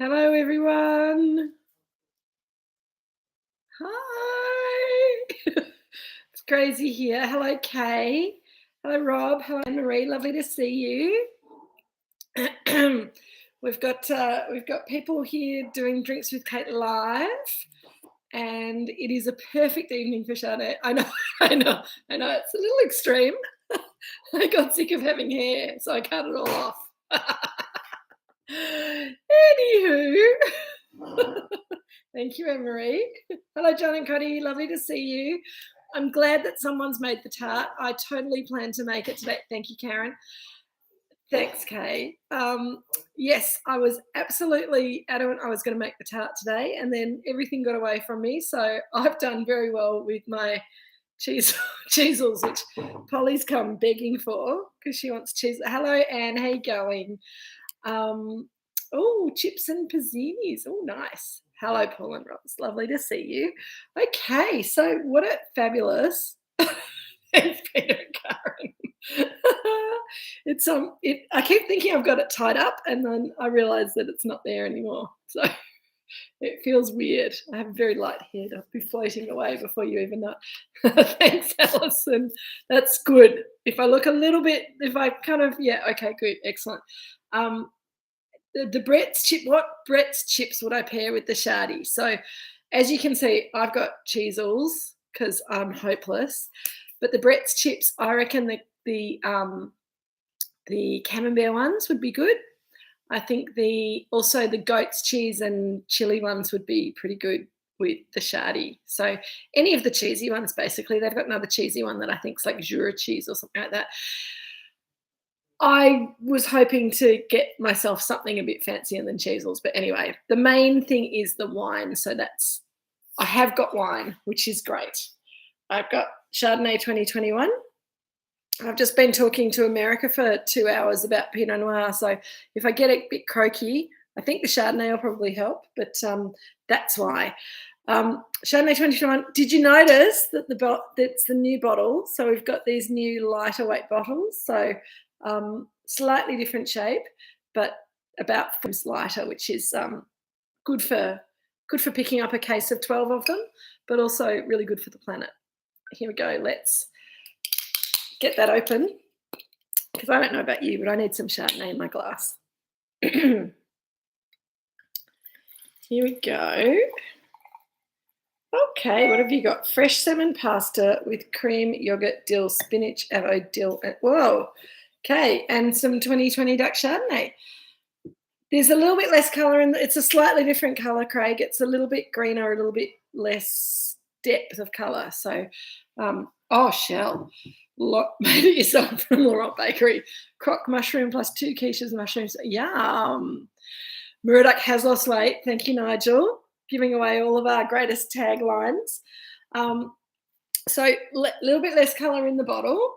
Hello, everyone. Hi. It's crazy here. Hello, Kay. Hello, Rob. Hello, Marie. Lovely to see you. we've got people here doing Drinks with Kate live, and it is a perfect evening for Chardonnay. I know, I know. It's a little extreme. I got sick of having hair, so I cut it all off. Anywho. Thank you, Anne-Marie. Hello, John and Cody. Lovely to see you. I'm glad that someone's made the tart. I totally plan to make it today. Thank you, Karen. Thanks, Kay. Yes, I was absolutely adamant I was going to make the tart today, and then everything got away from me. So I've done very well with my cheesels, which Polly's come begging for because she wants cheese. Hello, Anne. How you going? Oh, chips and pizzinis. Oh, nice. Hello, Paul and Ross. Lovely to see you. Okay, so what a fabulous. Thanks, Peter and Karen. It's I keep thinking I've got it tied up, and then I realise that it's not there anymore. So it feels weird. I have a very light head. I'll be floating away before you even know. Thanks, Alison. That's good. If I look a little bit, if I kind of, yeah, okay, good, excellent. The Brett's chip. What Brett's chips would I pair with the Shardy? So, as you can see, I've got cheesels because I'm hopeless. But the Brett's chips, I reckon the camembert ones would be good. I think also the goat's cheese and chili ones would be pretty good with the Shardy. So any of the cheesy ones, basically. They've got another cheesy one that I think is like Jura cheese or something like that. I was hoping to get myself something a bit fancier than cheesels. But anyway, the main thing is the wine. So I have got wine, which is great. I've got Chardonnay 2021. I've just been talking to America for 2 hours about Pinot Noir. So if I get a bit croaky, I think the Chardonnay will probably help. But that's why. Chardonnay 2021. Did you notice that that's the new bottle? So we've got these new lighter weight bottles. So slightly different shape, but about 4 lighter, which is good for picking up a case of 12 of them, but also really good for the planet. Here we go. Let's get that open because I don't know about you, but I need some Chardonnay in my glass. Here we go. Okay, what have you got? Fresh salmon pasta with cream, yogurt, dill, spinach, avo, dill, and whoa. Okay, and some 2020 Duck Chardonnay. There's a little bit less colour it's a slightly different colour, Craig. It's a little bit greener, a little bit less depth of colour. So, shell. Made it yourself from Laurent Bakery. Croque mushroom plus 2 quiches of mushrooms. Yum. Moorooduc has lost weight. Thank you, Nigel. Giving away all of our greatest taglines. So a little bit less colour in the bottle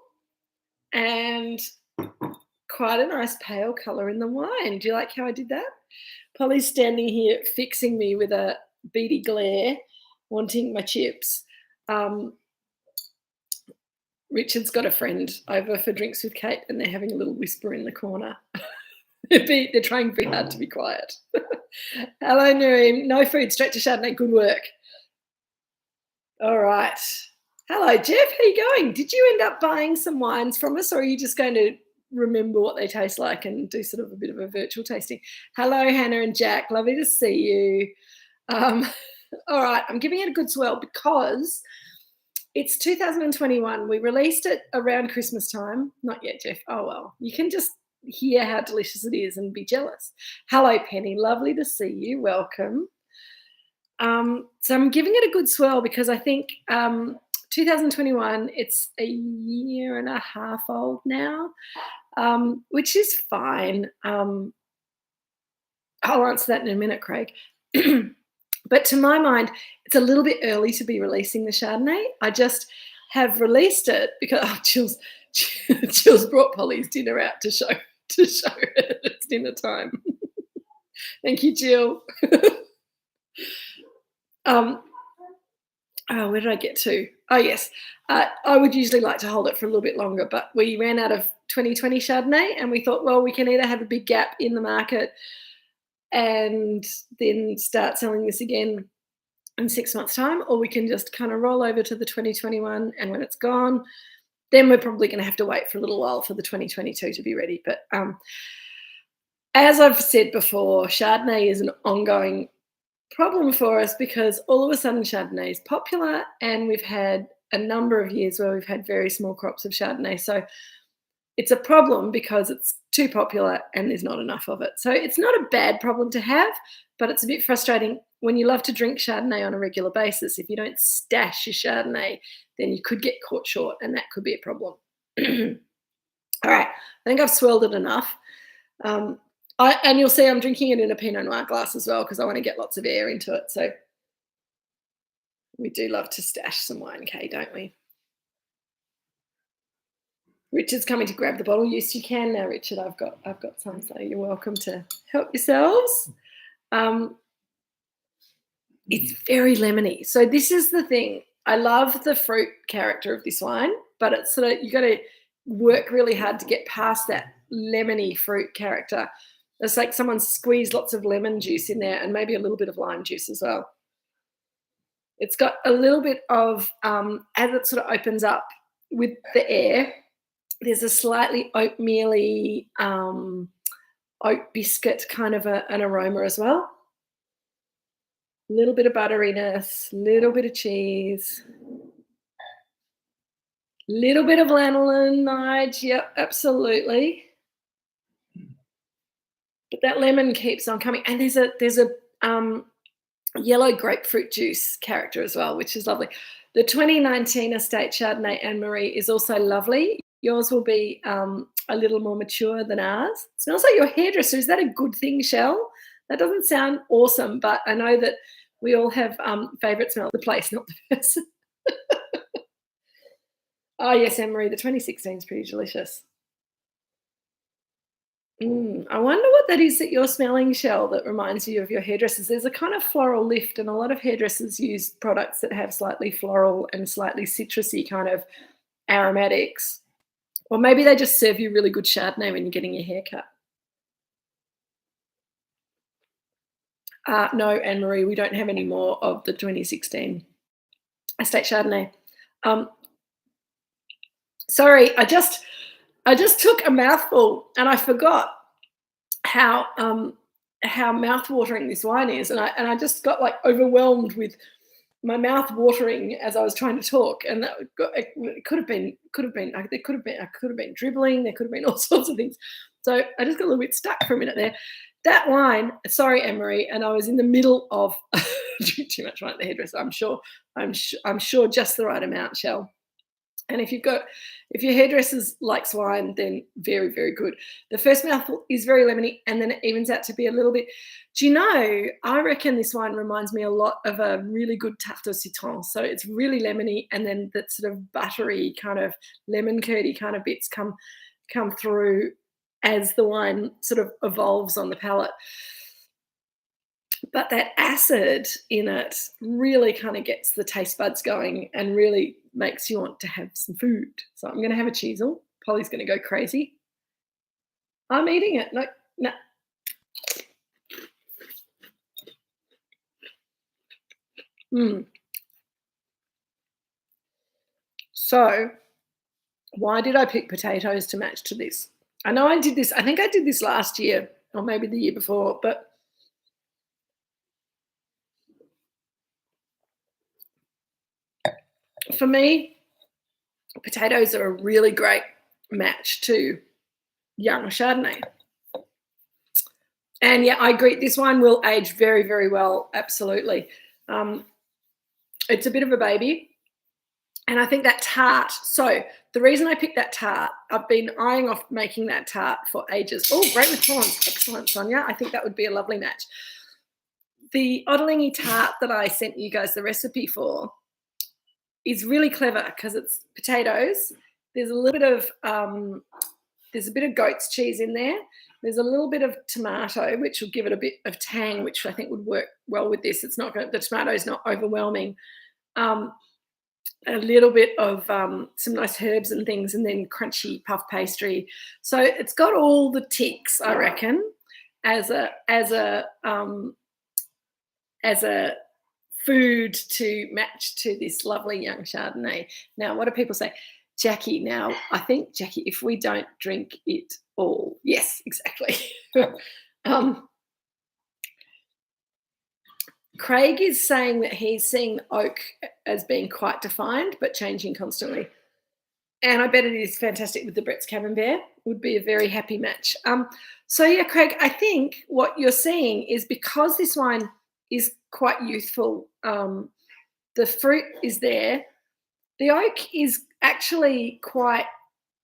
and quite a nice pale colour in the wine. Do you like how I did that? Polly's standing here fixing me with a beady glare, wanting my chips. Richard's got a friend over for Drinks with Kate and they're having a little whisper in the corner. They're trying very hard to be quiet. Hello, Nareem. No food, straight to Chardonnay. Good work. All right. Hello, Jeff. How are you going? Did you end up buying some wines from us, or are you just going to remember what they taste like and do sort of a bit of a virtual tasting? Hello, Hannah and Jack. Lovely to see you. All right. I'm giving it a good swell because it's 2021. We released it around Christmas time. Not yet, Jeff. Oh, well. You can just hear how delicious it is and be jealous. Hello, Penny. Lovely to see you. Welcome. So I'm giving it a good swell because I think 2021, it's a year and a half old now, which is fine. I'll answer that in a minute, Craig. But to my mind, it's a little bit early to be releasing the Chardonnay. I just have released it because Jill's brought Polly's dinner out to show it. It's dinner time. Thank you, Jill. Where did I get to? Oh, yes. I would usually like to hold it for a little bit longer, but we ran out of 2020 Chardonnay and we thought, well, we can either have a big gap in the market and then start selling this again in 6 months' time, or we can just kind of roll over to the 2021, and when it's gone, then we're probably going to have to wait for a little while for the 2022 to be ready. But as I've said before, Chardonnay is an ongoing problem for us because all of a sudden Chardonnay is popular, and we've had a number of years where we've had very small crops of Chardonnay. So it's a problem because it's too popular and there's not enough of it. So it's not a bad problem to have, but it's a bit frustrating when you love to drink Chardonnay on a regular basis. If you don't stash your Chardonnay, then you could get caught short, and that could be a problem. All right, I think I've swirled it enough. And you'll see I'm drinking it in a Pinot Noir glass as well because I want to get lots of air into it. So we do love to stash some wine, Kay, don't we? Richard's coming to grab the bottle. Yes, you can now, Richard. I've got some, so you're welcome to help yourselves. It's very lemony. So this is the thing. I love the fruit character of this wine, but it's sort of, you got to work really hard to get past that lemony fruit character. It's like someone squeezed lots of lemon juice in there and maybe a little bit of lime juice as well. It's got a little bit of, as it sort of opens up with the air, there's a slightly oatmeal-y, oat biscuit kind of an aroma as well. A little bit of butteriness, a little bit of cheese, little bit of lanolin, Nige. Yep, absolutely. But that lemon keeps on coming, and there's a yellow grapefruit juice character as well, which is lovely. The 2019 Estate Chardonnay Anne-Marie is also lovely. Yours will be a little more mature than ours. It smells like your hairdresser. Is that a good thing, Shell? That doesn't sound awesome, but I know that we all have favourite smell of the place, not the person. Oh, yes, Anne-Marie, the 2016 is pretty delicious. I wonder what that is that you're smelling, Shell, that reminds you of your hairdressers. There's a kind of floral lift, and a lot of hairdressers use products that have slightly floral and slightly citrusy kind of aromatics. Or maybe they just serve you really good Chardonnay when you're getting your hair cut. No, Anne-Marie, we don't have any more of the 2016 Estate Chardonnay. Sorry, I just took a mouthful and I forgot how mouth-watering this wine is, and I just got like overwhelmed with my mouth watering as I was trying to talk, and it could have been I could have been dribbling, there could have been all sorts of things. So I just got a little bit stuck for a minute there. That wine, sorry, Anne-Marie, and I was in the middle of drinking too much wine at the hairdresser. I'm sure just the right amount, Shell. And if your hairdresser likes wine, then very, very good. The first mouthful is very lemony, and then it evens out to be a little bit. Do you know, I reckon this wine reminds me a lot of a really good tarte au citron. So it's really lemony, and then that sort of buttery kind of lemon curdy kind of bits come through as the wine sort of evolves on the palate. But that acid in it really kind of gets the taste buds going and really makes you want to have some food. So I'm going to have a cheesel. Polly's going to go crazy. I'm eating it. No. So why did I pick potatoes to match to this? I know I did this. I think I did this last year or maybe the year before, but for me, potatoes are a really great match to young Chardonnay. And yeah, I agree. This wine will age very, very well. Absolutely. It's a bit of a baby. And I think that tart. So the reason I picked that tart, I've been eyeing off making that tart for ages. Oh, great with prawns. Excellent, Sonia. I think that would be a lovely match. The Ottolenghi tart that I sent you guys the recipe for is really clever because it's potatoes. There's a little bit of goat's cheese in there. There's a little bit of tomato, which will give it a bit of tang, which I think would work well with this. It's not the tomato is not overwhelming. A little bit of some nice herbs and things, and then crunchy puff pastry. So it's got all the ticks, I reckon. as a food to match to this lovely young Chardonnay. Now, what do people say? Jackie, now, I think, Jackie, if we don't drink it all. Yes, exactly. Craig is saying that he's seeing oak as being quite defined, but changing constantly. And I bet it is fantastic with the Brett's Camembert. Would be a very happy match. So yeah, Craig, I think what you're seeing is because this wine is quite youthful, the fruit is there. The oak is actually quite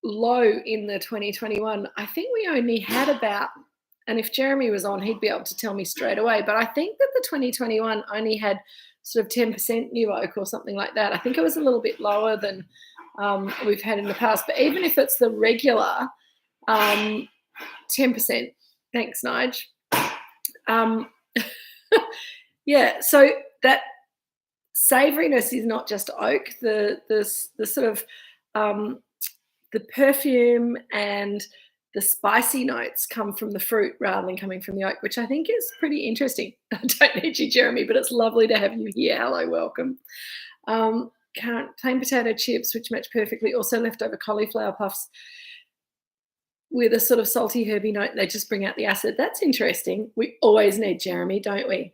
low in the 2021. I think we only had about, and if Jeremy was on, he'd be able to tell me straight away, but I think that the 2021 only had sort of 10% new oak or something like that. I think it was a little bit lower than we've had in the past, but even if it's the regular 10%, thanks, Nige. Yeah, so that savouriness is not just oak. The sort of the perfume and the spicy notes come from the fruit rather than coming from the oak, which I think is pretty interesting. I don't need you, Jeremy, but it's lovely to have you here. Hello, welcome. Plain potato chips, which match perfectly. Also leftover cauliflower puffs with a sort of salty, herby note. They just bring out the acid. That's interesting. We always need Jeremy, don't we?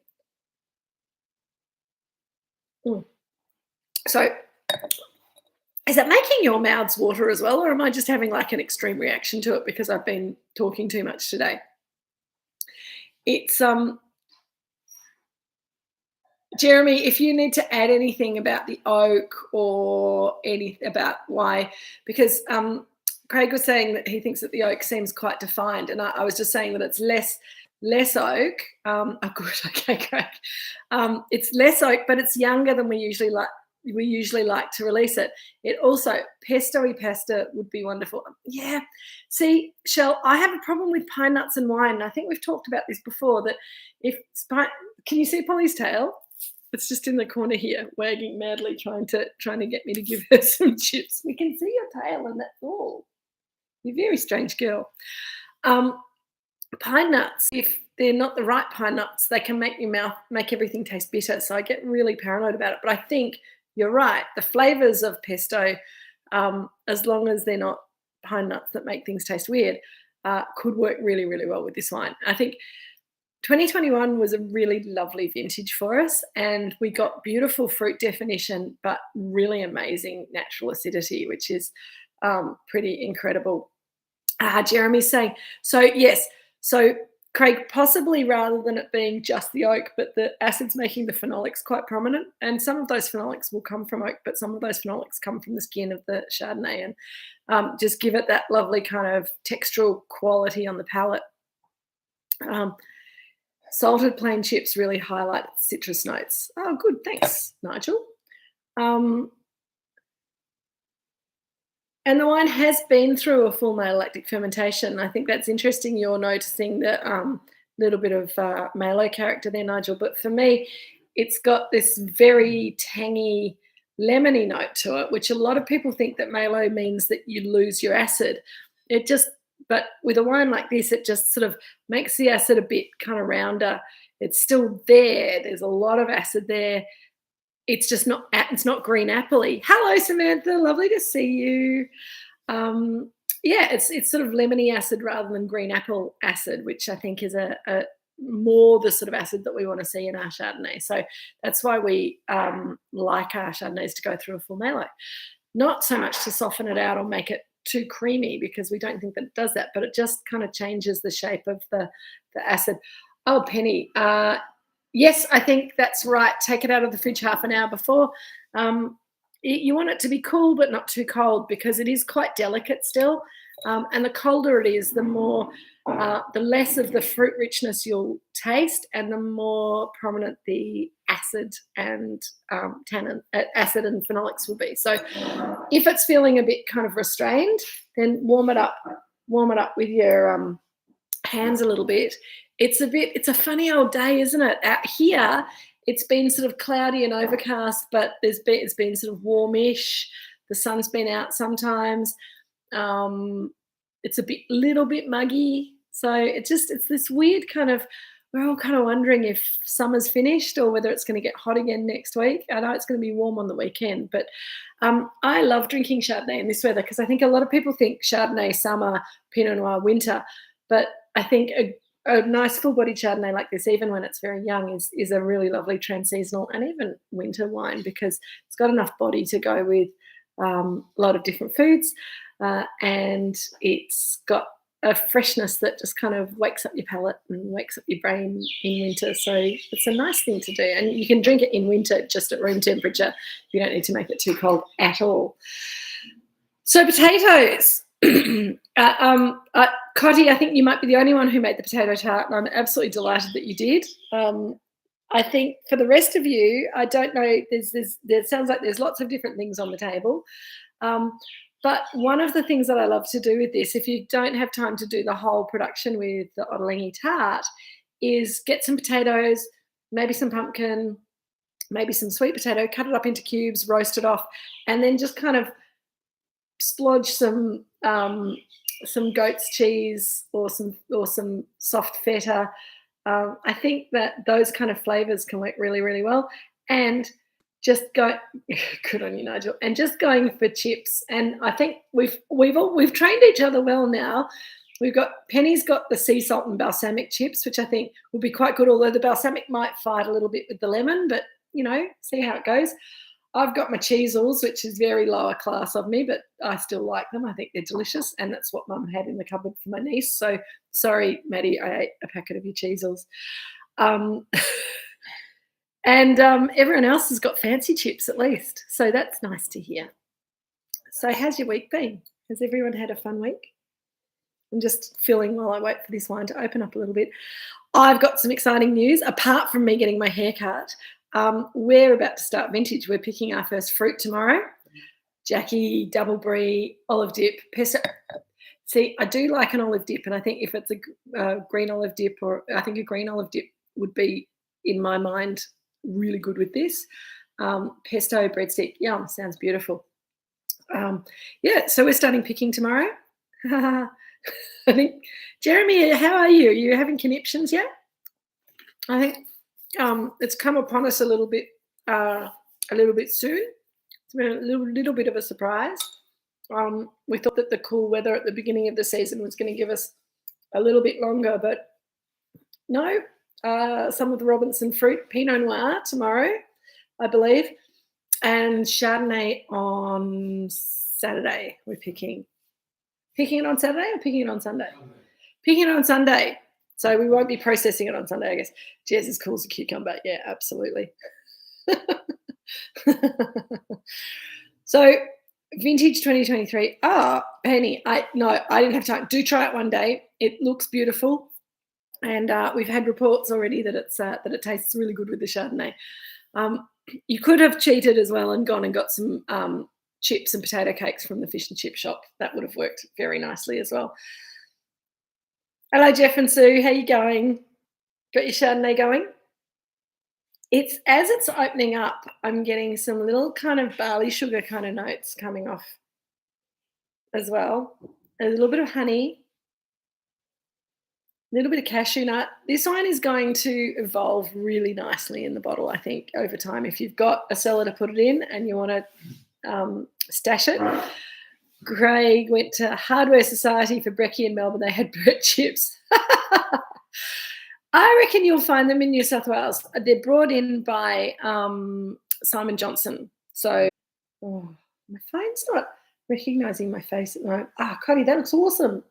So is it making your mouths water as well, or am I just having like an extreme reaction to it because I've been talking too much today? It's Jeremy, if you need to add anything about the oak or about why, because Craig was saying that he thinks that the oak seems quite defined, and I was just saying that it's less oak. Oh, good, okay, Craig. It's less oak, but it's younger than we usually like to release it. It also, pesto-y pasta would be wonderful. Yeah. See, Shell, I have a problem with pine nuts and wine. I think we've talked about this before, that can you see Polly's tail? It's just in the corner here, wagging madly, trying to get me to give her some chips. We can see your tail, and that's all. You're a very strange girl. Pine nuts, if they're not the right pine nuts, they can make everything taste bitter. So I get really paranoid about it. But I think you're right. The flavours of pesto, as long as they're not pine nuts that make things taste weird, could work really, really well with this wine. I think 2021 was a really lovely vintage for us, and we got beautiful fruit definition, but really amazing natural acidity, which is pretty incredible. Jeremy's saying, so yes, so Craig, possibly rather than it being just the oak, but the acids making the phenolics quite prominent, and some of those phenolics will come from oak, but some of those phenolics come from the skin of the Chardonnay, and just give it that lovely kind of textural quality on the palate. Salted plain chips really highlight citrus notes. Oh, good. Thanks, Nigel. And the wine has been through a full malolactic fermentation. I think that's interesting. You're noticing the little bit of malo character there, Nigel. But for me, it's got this very tangy, lemony note to it, which a lot of people think that malo means that you lose your acid. But with a wine like this, it just sort of makes the acid a bit kind of rounder. It's still there. There's a lot of acid there. It's just not green apple-y. Hello, Samantha. Lovely to see you. Yeah, it's sort of lemony acid rather than green apple acid, which I think is a more the sort of acid that we want to see in our Chardonnay. So that's why we like our Chardonnays to go through a full malo. Not so much to soften it out or make it too creamy, because we don't think that it does that, but it just kind of changes the shape of the acid. Oh, Penny. Yes, I think that's right. Take it out of the fridge half an hour before. You want it to be cool but not too cold, because it is quite delicate still. And the colder it is, the less of the fruit richness you'll taste, and the more prominent the acid and acid and phenolics will be. So if it's feeling a bit kind of restrained, then warm it up with your hands a little bit. It's a funny old day, isn't it? Out here, it's been sort of cloudy and overcast, but it's been sort of warmish. The sun's been out sometimes. It's a little bit muggy So it's this weird kind of, we're all kind of wondering if summer's finished or whether it's going to get hot again next week. I know it's going to be warm on the weekend, but I love drinking Chardonnay in this weather because I think a lot of people think Chardonnay summer, Pinot Noir winter, but I think a nice full-bodied Chardonnay like this, even when it's very young, is a really lovely transseasonal and even winter wine because it's got enough body to go with a lot of different foods, and it's got a freshness that just kind of wakes up your palate and wakes up your brain in winter. So it's a nice thing to do. And you can drink it in winter just at room temperature. You don't need to make it too cold at all. So potatoes. Cotty, I think you might be the only one who made the potato tart, and I'm absolutely delighted that you did. I think for the rest of you, I don't know, there sounds like there's lots of different things on the table. But one of the things that I love to do with this, if you don't have time to do the whole production with the Ottolenghi tart, is get some potatoes, maybe some pumpkin, maybe some sweet potato, cut it up into cubes, roast it off, and then just kind of splodge some goat's cheese or some soft feta. I think that those kind of flavours can work really, really well. And just go, good on you, Nigel. And just going for chips. And I think we've trained each other well now. Penny's got the sea salt and balsamic chips, which I think will be quite good. Although the balsamic might fight a little bit with the lemon, but see how it goes. I've got my cheesels, which is very lower class of me, but I still like them. I think they're delicious, and that's what Mum had in the cupboard for my niece. So sorry, Maddie, I ate a packet of your cheesels. And everyone else has got fancy chips at least. So that's nice to hear. So how's your week been? Has everyone had a fun week? I'm just filling while I wait for this wine to open up a little bit. I've got some exciting news. Apart from me getting my hair cut, we're about to start vintage. We're picking our first fruit tomorrow. Jackie, double brie, olive dip, pesto. See, I do like an olive dip, and I think if it's a green olive dip, or I think a green olive dip would be, in my mind, really good with this. Pesto breadstick, yum, sounds beautiful. So we're starting picking tomorrow. I think, Jeremy, how are you? Are you having conniptions yet? I think it's come upon us a little bit soon. It's been a little bit of a surprise. We thought that the cool weather at the beginning of the season was going to give us a little bit longer, but no. Some of the Robinson fruit, Pinot Noir tomorrow, I believe, and Chardonnay on Saturday. We're picking it on Saturday or picking it on Sunday? Picking it on Sunday. So we won't be processing it on Sunday, I guess. Jez is cool as a cucumber. Yeah, absolutely. So vintage 2023. Penny, I didn't have time. Do try it one day. It looks beautiful. And we've had reports already that it tastes really good with the Chardonnay. You could have cheated as well and gone and got some chips and potato cakes from the fish and chip shop. That would have worked very nicely as well. Hello, Jeff and Sue. How you going? Got your Chardonnay going? As it's opening up, I'm getting some little kind of barley sugar kind of notes coming off as well. A little bit of honey. A little bit of cashew nut. This wine is going to evolve really nicely in the bottle, I think, over time. If you've got a cellar to put it in and you want to stash it. Craig went to Hardware Society for brekkie in Melbourne. They had Burt chips. I reckon you'll find them in New South Wales. They're brought in by Simon Johnson. So, my phone's not recognising my face at the moment. Cotty, that looks awesome.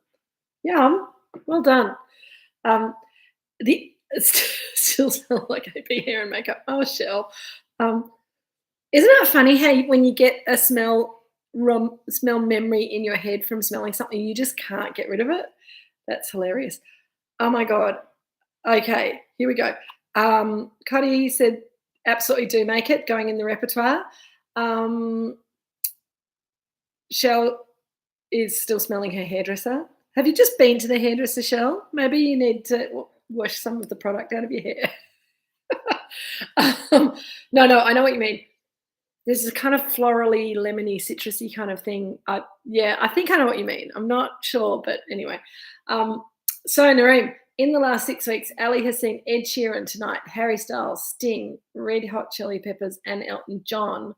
Yum. Well done. It still smells like AP hair and makeup. Oh, Shell. Isn't it funny how when you get a smell memory in your head from smelling something, you just can't get rid of it? That's hilarious. Oh, my God. Okay, here we go. Cuddy said, absolutely do make it, going in the repertoire. Shell is still smelling her hairdresser. Have you just been to the hairdresser, Shell? Maybe you need to wash some of the product out of your hair. No, I know what you mean. There's a kind of florally, lemony, citrusy kind of thing. I think I know what you mean. I'm not sure, but anyway. So, Nareem, in the last 6 weeks, Ali has seen Ed Sheeran tonight, Harry Styles, Sting, Red Hot Chili Peppers, and Elton John.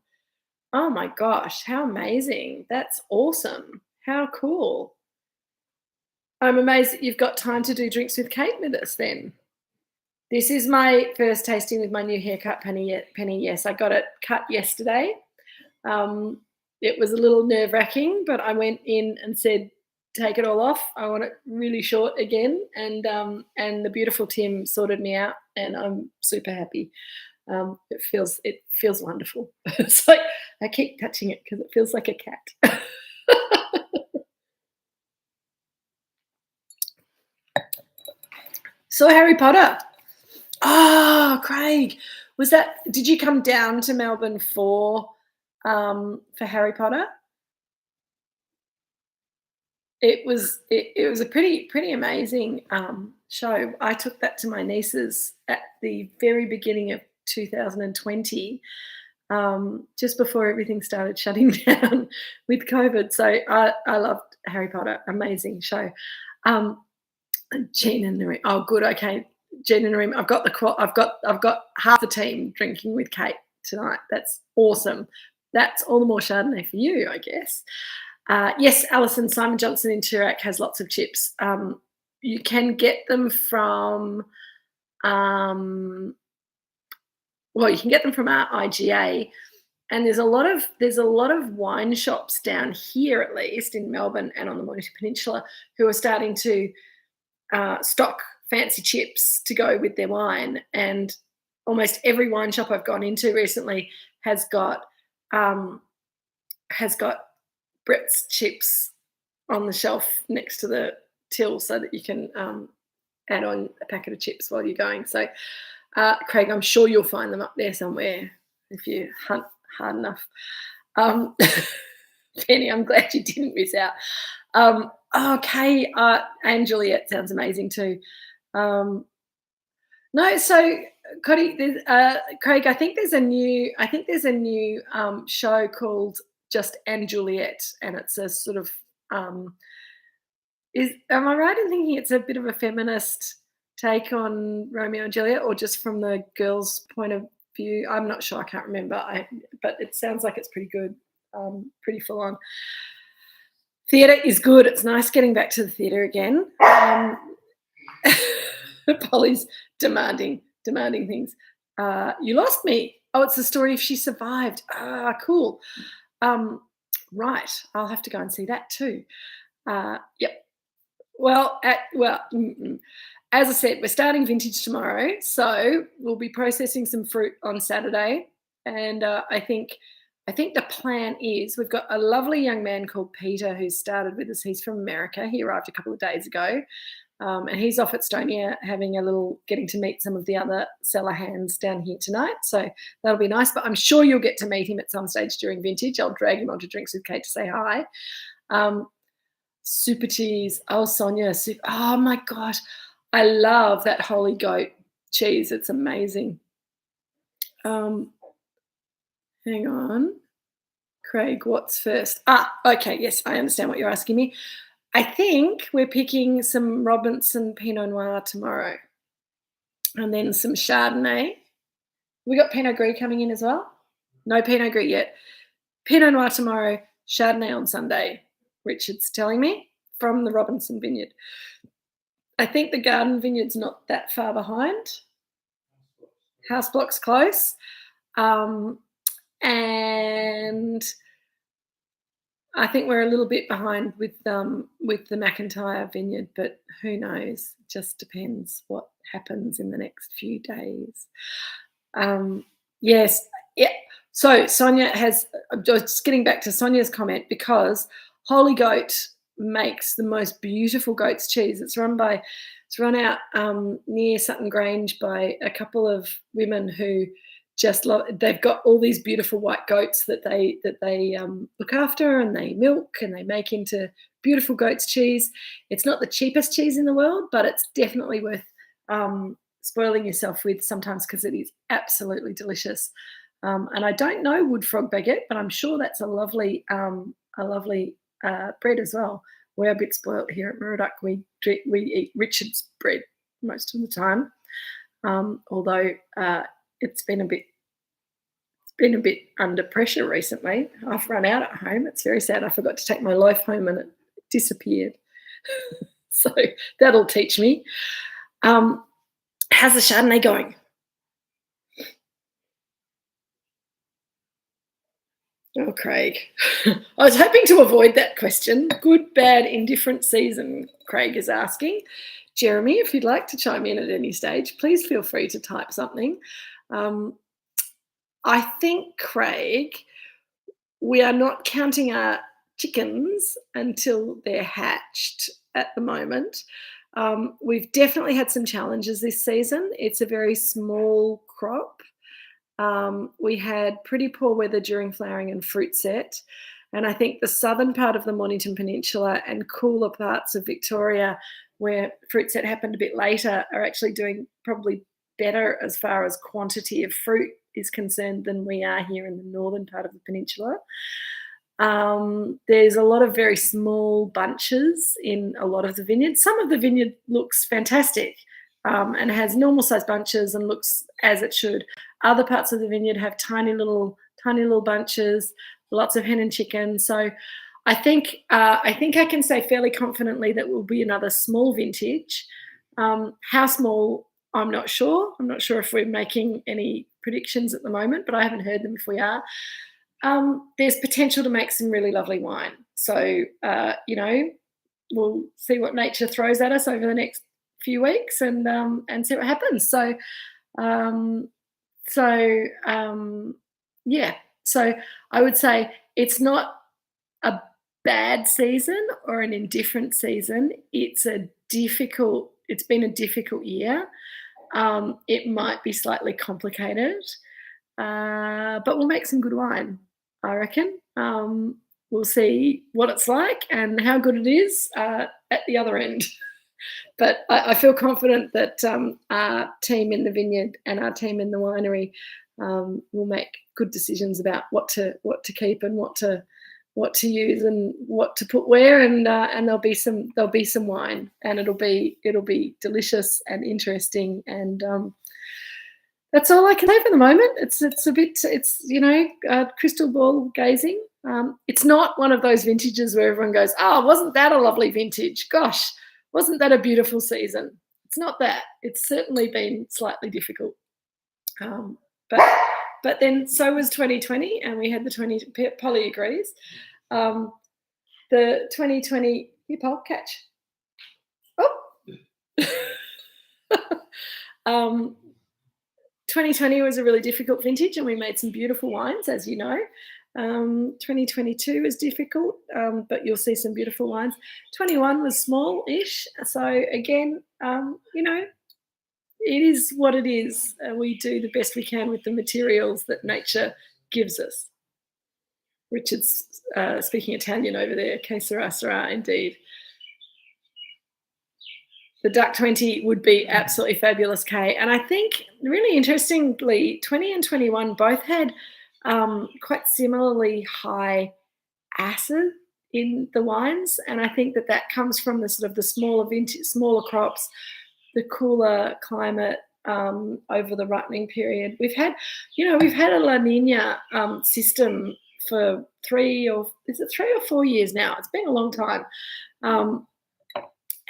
Oh my gosh, how amazing. That's awesome. How cool. I'm amazed that you've got time to do drinks with Kate with us then. This is my first tasting with my new haircut, Penny. Yes, I got it cut yesterday. It was a little nerve-wracking, but I went in and said, take it all off. I want it really short again. And the beautiful Tim sorted me out, and I'm super happy. It feels wonderful. It's like I keep touching it because it feels like a cat. Saw Harry Potter. Oh, Craig, did you come down to Melbourne for Harry Potter? It was a pretty amazing show. I took that to my nieces at the very beginning of 2020, just before everything started shutting down with COVID. So I loved Harry Potter. Amazing show. Jean and Nareem. Oh, good. Okay, Jean and Nareem. I've got half the team drinking with Kate tonight. That's awesome. That's all the more Chardonnay for you, I guess. Yes, Alison, Simon Johnson in Toorak has lots of chips. You can get them from, you can get them from our IGA, and there's a lot of wine shops down here, at least in Melbourne and on the Mornington Peninsula, who are starting to stock fancy chips to go with their wine. And almost every wine shop I've gone into recently has got Brett's chips on the shelf next to the till, so that you can add on a packet of chips while you're going. So, Craig, I'm sure you'll find them up there somewhere if you hunt hard enough. Penny, I'm glad you didn't miss out. Okay, and Juliet sounds amazing too. No, so Craig, I think there's a new show called Just and Juliet, and it's a sort of am I right in thinking it's a bit of a feminist take on Romeo and Juliet, or just from the girls' point of view? I'm not sure. I can't remember. But it sounds like it's pretty good, pretty full on. Theatre is good. It's nice getting back to the theatre again. Polly's demanding things. You lost me. Oh, it's the story if she survived. Cool. Right, I'll have to go and see that too. Yep. Well, as I said, we're starting vintage tomorrow, so we'll be processing some fruit on Saturday, and I think the plan is we've got a lovely young man called Peter who started with us. He's from America. He arrived a couple of days ago. And he's off at Stonia getting to meet some of the other cellar hands down here tonight. So that'll be nice. But I'm sure you'll get to meet him at some stage during vintage. I'll drag him onto Drinks with Kate to say hi. Super cheese. Oh, Sonia. Oh, my gosh. I love that Holy Goat cheese. It's amazing. Hang on. Craig, what's first? Okay. Yes, I understand what you're asking me. I think we're picking some Robinson Pinot Noir tomorrow, and then some Chardonnay. We got Pinot Gris coming in as well. No Pinot Gris yet. Pinot Noir tomorrow, Chardonnay on Sunday. Richard's telling me from the Robinson Vineyard. I think the Garden Vineyard's not that far behind. House Block's close, and I think we're a little bit behind with the McIntyre Vineyard, but who knows? It just depends what happens in the next few days. Yes, yeah. So Sonia has, just getting back to Sonia's comment, because Holy Goat makes the most beautiful goat's cheese. It's run out near Sutton Grange by a couple of women who just love. They've got all these beautiful white goats that they look after, and they milk and they make into beautiful goat's cheese. It's not the cheapest cheese in the world, but it's definitely worth spoiling yourself with sometimes, because it is absolutely delicious. And I don't know wood frog baguette, but I'm sure that's a lovely bread as well. We're a bit spoilt here at Moorooduc. We eat Richard's bread most of the time, although it's been a bit under pressure recently. I've run out at home. It's very sad. I forgot to take my loaf home and it disappeared. So that'll teach me. How's the Chardonnay going? Oh, Craig. I was hoping to avoid that question. Good, bad, indifferent season, Craig is asking. Jeremy, if you'd like to chime in at any stage, please feel free to type something. I think, Craig, we are not counting our chickens until they're hatched at the moment. We've definitely had some challenges this season. It's a very small crop. We had pretty poor weather during flowering and fruit set. And I think the southern part of the Mornington Peninsula and cooler parts of Victoria, where fruit set happened a bit later, are actually doing probably better as far as quantity of fruit is concerned than we are here in the northern part of the peninsula. There's a lot of very small bunches in a lot of the vineyards. Some of the vineyard looks fantastic and has normal sized bunches and looks as it should. Other parts of the vineyard have tiny little bunches, lots of hen and chicken. So I think I can say fairly confidently that will be another small vintage. How small, I'm not sure. I'm not sure if we're making any predictions at the moment, but I haven't heard them if we are. There's potential to make some really lovely wine. So, we'll see what nature throws at us over the next few weeks and see what happens. So I would say it's not a bad season or an indifferent season. It's been a difficult year. It might be slightly complicated, but we'll make some good wine, I reckon. We'll see what it's like and how good it is at the other end. But I feel confident that our team in the vineyard and our team in the winery will make good decisions about what to keep and what to use and what to put where, and there'll be some wine, and it'll be delicious and interesting, and that's all I can say for the moment. It's crystal ball gazing. It's not one of those vintages where everyone goes, "Oh, wasn't that a lovely vintage? Gosh, wasn't that a beautiful season?" It's not that. It's certainly been slightly difficult. But then so was 2020, and we had the 20. Polly agrees. The 2020. Here, Paul, catch. Oh. 2020 was a really difficult vintage, and we made some beautiful wines, as you know. 2022 is difficult, but you'll see some beautiful wines. 21 was small-ish, so again, it is what it is. We do the best we can with the materials that nature gives us. Richard's speaking Italian over there. Que sera, sera, indeed. The Duck 20 would be absolutely fabulous, Kay. And I think, really interestingly, 20 and 21 both had quite similarly high acid in the wines, and I think that comes from the sort of the smaller crops, the cooler climate over the ripening period. We've had a La Nina system for 3 or 4 years now. It's been a long time.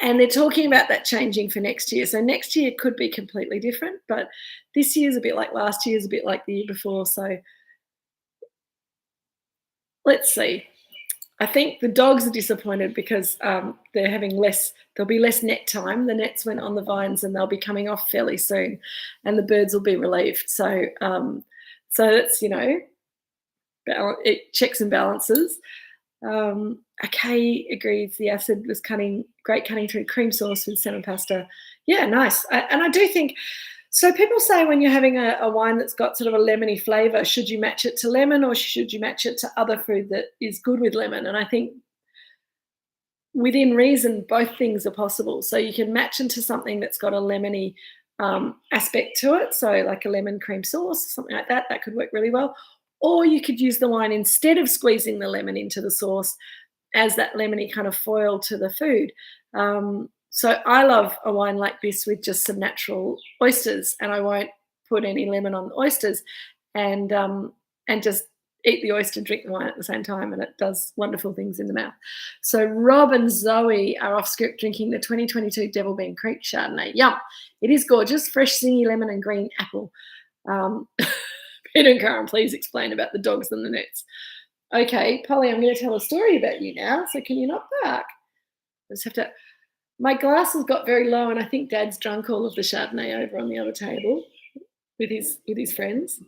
And they're talking about that changing for next year. So next year could be completely different, but this year's a bit like last year's, a bit like the year before. So let's see. I think the dogs are disappointed because they're having there'll be less net time. The nets went on the vines and they'll be coming off fairly soon, and the birds will be relieved. So that's, checks and balances. Kay agrees the acid was great cutting through cream sauce with salmon pasta. Yeah, nice. And I do think, so people say when you're having a wine that's got sort of a lemony flavour, should you match it to lemon or should you match it to other food that is good with lemon? And I think within reason, both things are possible. So you can match into something that's got a lemony aspect to it. So like a lemon cream sauce, something like that, that could work really well. Or you could use the wine instead of squeezing the lemon into the sauce, as that lemony kind of foil to the food. So I love a wine like this with just some natural oysters, and I won't put any lemon on the oysters, and just eat the oyster and drink the wine at the same time, and it does wonderful things in the mouth. So Rob and Zoe are off script drinking the 2022 Devil Bean Creek Chardonnay. Yum! It is gorgeous, fresh zingy lemon and green apple. Peter and Karen, please explain about the dogs and the nets. Okay, Polly, I'm going to tell a story about you now, so can you not bark? I just have to... My glasses got very low, and I think Dad's drunk all of the Chardonnay over on the other table with his friends.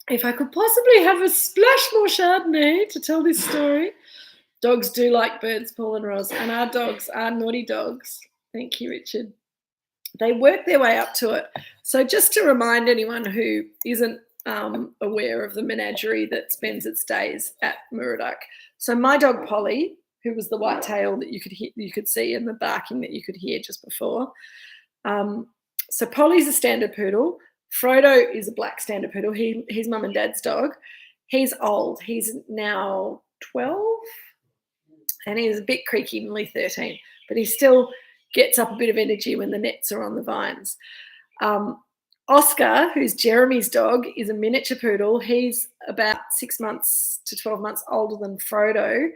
If I could possibly have a splash more Chardonnay to tell this story. Dogs do like birds, Paul and Roz, and our dogs are naughty dogs. Thank you, Richard. They work their way up to it. So just to remind anyone who isn't aware of the menagerie that spends its days at Moorooduc. So my dog Polly, who was the white tail that you could see, and the barking that you could hear just before. So Polly's a standard poodle. Frodo is a black standard poodle. He's mum and dad's dog. He's old. He's now 12, and he's a bit creaky, nearly 13, but he still gets up a bit of energy when the nets are on the vines. Oscar, who's Jeremy's dog, is a miniature poodle. He's about 6 months to 12 months older than Frodo,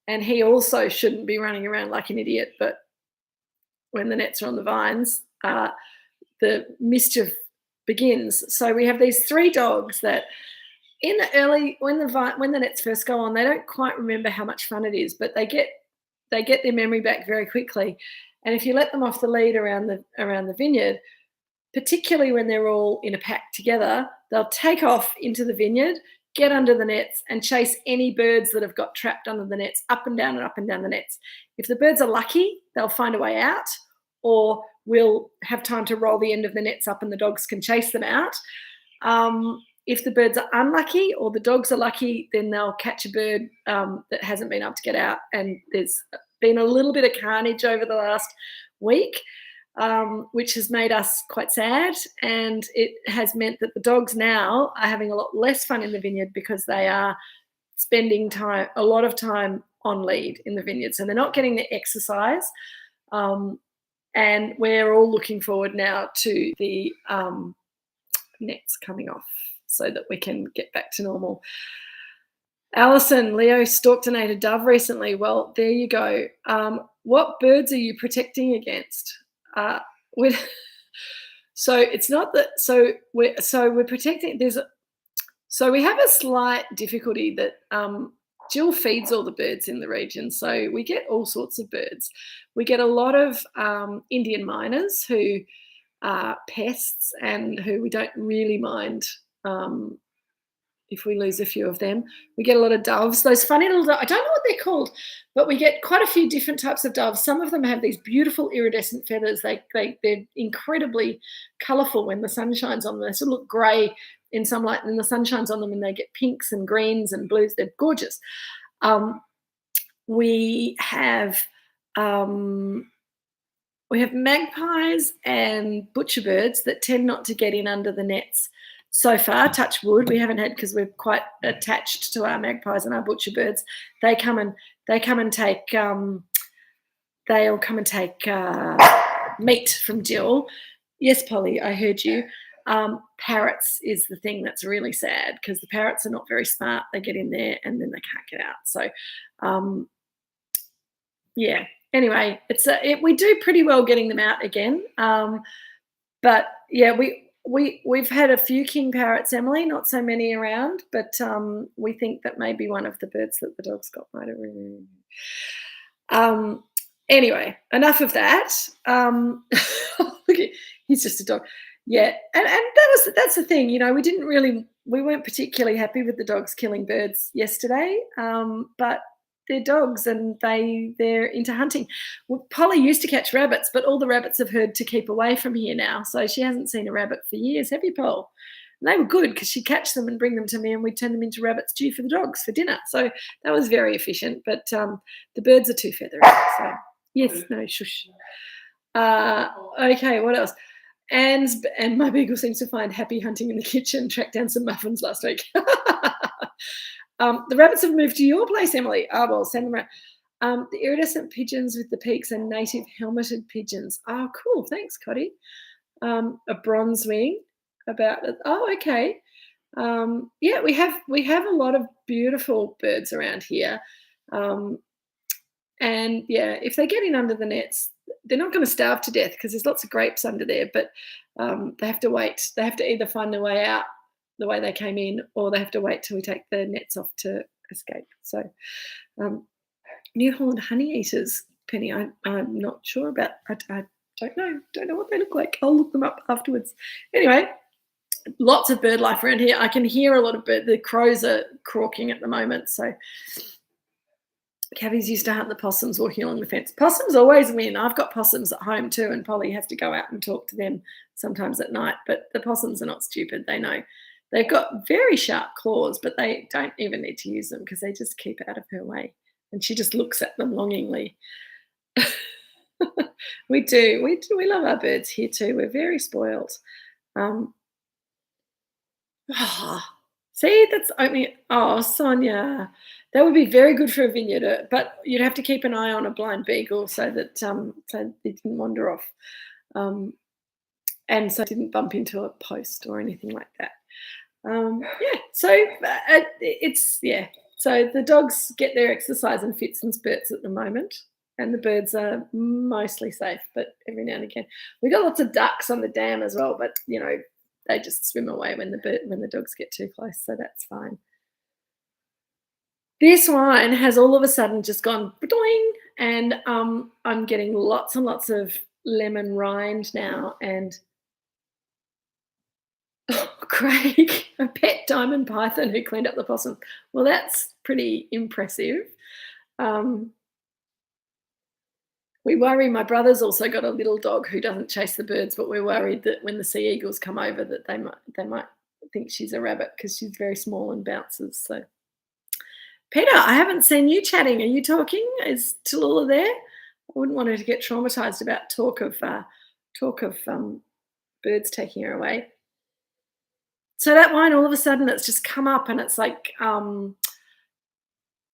and he also shouldn't be running around like an idiot, but when the nets are on the vines, the mischief begins. So we have these three dogs that in the early, when the nets first go on, they don't quite remember how much fun it is, but they get their memory back very quickly. And if you let them off the lead around the vineyard, particularly when they're all in a pack together, they'll take off into the vineyard, get under the nets, and chase any birds that have got trapped under the nets up and down the nets. If the birds are lucky, they'll find a way out, or we'll have time to roll the end of the nets up and the dogs can chase them out. If the birds are unlucky or the dogs are lucky, then they'll catch a bird that hasn't been able to get out. And there's been a little bit of carnage over the last week, which has made us quite sad. And it has meant that the dogs now are having a lot less fun in the vineyard because they are spending a lot of time on lead in the vineyard. So they're not getting the exercise. And we're all looking forward now to the nets coming off so that we can get back to normal. Alison, Leo stalked and ate a dove recently. Well, there you go. What birds are you protecting against? So it's not that. So we're protecting. So we have a slight difficulty that Jill feeds all the birds in the region, so we get all sorts of birds. We get a lot of Indian miners who are pests and who we don't really mind if we lose a few of them. We get a lot of doves, those funny little doves. I don't know what they're called, but we get quite a few different types of doves. Some of them have these beautiful iridescent feathers. They're incredibly colourful when the sun shines on them. They sort of look grey in sunlight, and the sun shines on them and they get pinks and greens and blues. They're gorgeous. We have magpies and butcherbirds that tend not to get in under the nets so far. Touch wood, we haven't had, because we're quite attached to our magpies and our butcherbirds. They'll come and take meat from Jill. Yes, Polly, I heard you. Parrots is the thing that's really sad, because the parrots are not very smart. They get in there and then they can't get out. So, yeah. Anyway, we do pretty well getting them out again. But yeah, we've had a few king parrots, Emily, not so many around, but we think that maybe one of the birds that the dogs got might have. Anyway, enough of that. Look, he's just a dog. Yeah, and that's the thing, we weren't particularly happy with the dogs killing birds yesterday, but they're dogs and they're into hunting. Well, Polly used to catch rabbits, but all the rabbits have heard to keep away from here now, so she hasn't seen a rabbit for years. Have you, Paul? And they were good because she'd catch them and bring them to me, and we'd turn them into rabbit stew for the dogs for dinner. So that was very efficient, but the birds are too feathery. So yes, no, shush. Okay, what else? And my beagle seems to find happy hunting in the kitchen. Tracked down some muffins last week. The rabbits have moved to your place, Emily. Oh, well, send them around. The iridescent pigeons with the peaks and native helmeted pigeons. Oh, cool. Thanks, Cotty. A bronze wing. Okay. Yeah, we have a lot of beautiful birds around here. And yeah, if they get in under the nets, they're not going to starve to death because there's lots of grapes under there, but they have to wait. They have to either find their way out the way they came in, or they have to wait till we take the nets off to escape. So New Holland honey eaters, Penny, I'm not sure about. I don't know what they look like. I'll look them up afterwards. Anyway, lots of bird life around here. I can hear a lot of the crows are croaking at the moment, so Cavies used to hunt the possums walking along the fence. Possums always win. I've got possums at home too, and Polly has to go out and talk to them sometimes at night. But the possums are not stupid. They know. They've got very sharp claws, but they don't even need to use them because they just keep out of her way. And she just looks at them longingly. We do. We love our birds here too. We're very spoiled. See, that's only. Oh, Sonia. That would be very good for a vineyard, but you'd have to keep an eye on a blind beagle so that so it didn't wander off, and so it didn't bump into a post or anything like that. Yeah, so So the dogs get their exercise in fits and spurts at the moment, and the birds are mostly safe, but every now and again we got lots of ducks on the dam as well. But they just swim away when the dogs get too close, so that's fine. This wine has all of a sudden just gone doing, and I'm getting lots and lots of lemon rind now. And Craig, a pet diamond python who cleaned up the possum. Well, that's pretty impressive. We worry. My brother's also got a little dog who doesn't chase the birds, but we're worried that when the sea eagles come over, that they might think she's a rabbit because she's very small and bounces. So. Peter, I haven't seen you chatting. Are you talking? Is Tallulah there? I wouldn't want her to get traumatised about talk of birds taking her away. So that wine, all of a sudden, it's just come up, and it's like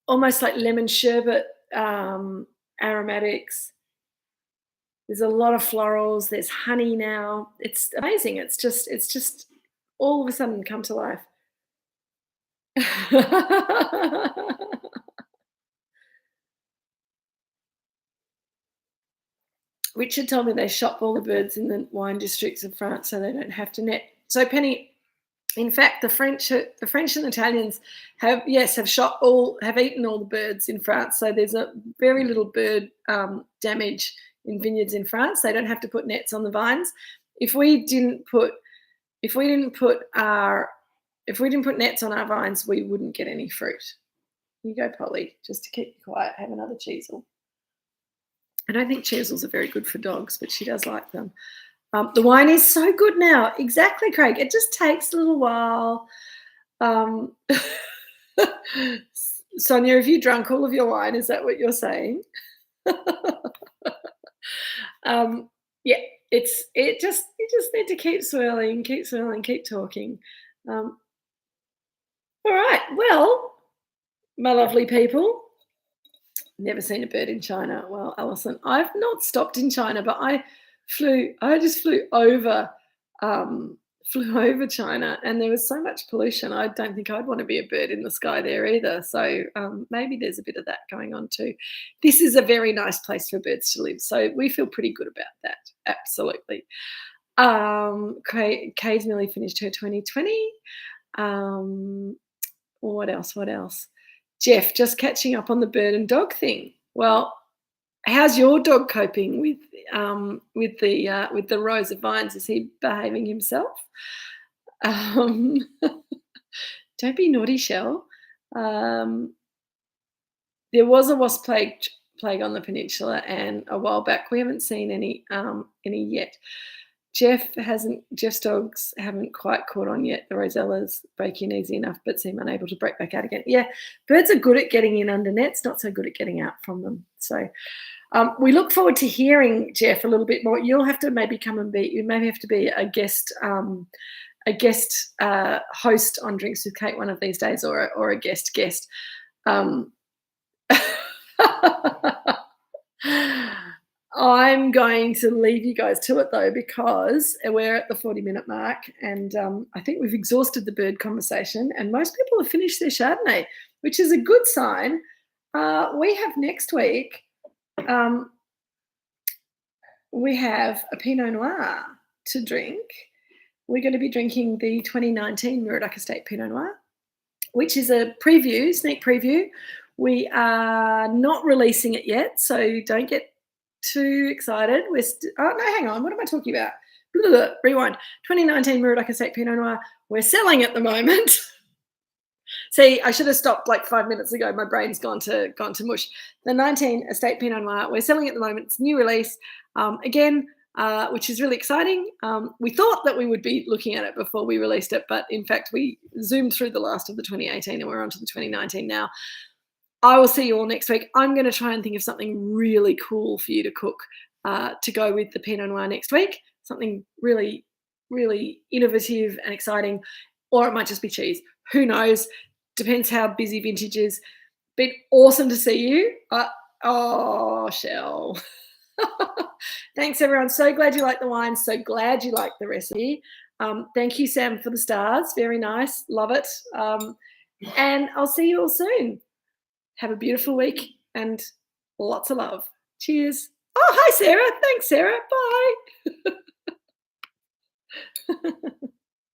almost like lemon sherbet aromatics. There's a lot of florals. There's honey now. It's amazing. It's just all of a sudden come to life. Richard told me they shop all the birds in the wine districts of France so they don't have to net. So Penny, in fact, the French and Italians have eaten all the birds in France. So there's a very little bird damage in vineyards in France. They don't have to put nets on the vines. If we didn't put nets on our vines, we wouldn't get any fruit. Here you go, Polly, just to keep you quiet, have another cheesel. I don't think cheesels are very good for dogs, but she does like them. The wine is so good now. Exactly, Craig. It just takes a little while. Sonia, have you drunk all of your wine? Is that what you're saying? Yeah, you just need to keep swirling, keep talking. All right. Well, my lovely people, never seen a bird in China. Well, Alison, I've not stopped in China, but I just flew over China, and there was so much pollution. I don't think I'd want to be a bird in the sky there either. So maybe there's a bit of that going on too. This is a very nice place for birds to live, so we feel pretty good about that. Absolutely. Kay's nearly finished her 2020. What else? Jeff, just catching up on the bird and dog thing. Well, how's your dog coping with the rows of vines? Is he behaving himself? Don't be naughty, Shell. There was a wasp plague on the peninsula, and a while back we haven't seen any yet. Jeff's dogs haven't quite caught on yet. The rosellas break in easy enough, but seem unable to break back out again. Yeah, birds are good at getting in under nets, not so good at getting out from them. So we look forward to hearing, Jeff, a little bit more. You'll have to maybe come and you maybe have to be a guest a guest host on Drinks with Kate one of these days, or a guest. I'm going to leave you guys to it though, because we're at the 40-minute mark, and I think we've exhausted the bird conversation, and most people have finished their Chardonnay, which is a good sign. We have next week, we have a Pinot Noir to drink. We're going to be drinking the 2019 Moorooduc Estate Pinot Noir, which is a preview, sneak preview. We are not releasing it yet, so don't get too excited. Oh, no, hang on. What am I talking about? Rewind. 2019 Moorooduc Estate Pinot Noir. We're selling at the moment. See, I should have stopped like 5 minutes ago. My brain's gone to mush. The 19 Estate Pinot Noir. We're selling at the moment. It's a new release. Again, which is really exciting. We thought that we would be looking at it before we released it, but in fact, we zoomed through the last of the 2018 and we're on to the 2019 now. I will see you all next week. I'm going to try and think of something really cool for you to cook to go with the Pinot Noir next week. Something really, really innovative and exciting, or it might just be cheese. Who knows? Depends how busy vintage is. Been awesome to see you. Shell. Thanks, everyone. So glad you like the wine. So glad you like the recipe. Thank you, Sam, for the stars. Very nice. Love it. And I'll see you all soon. Have a beautiful week and lots of love. Cheers. Oh, hi, Sarah. Thanks, Sarah. Bye.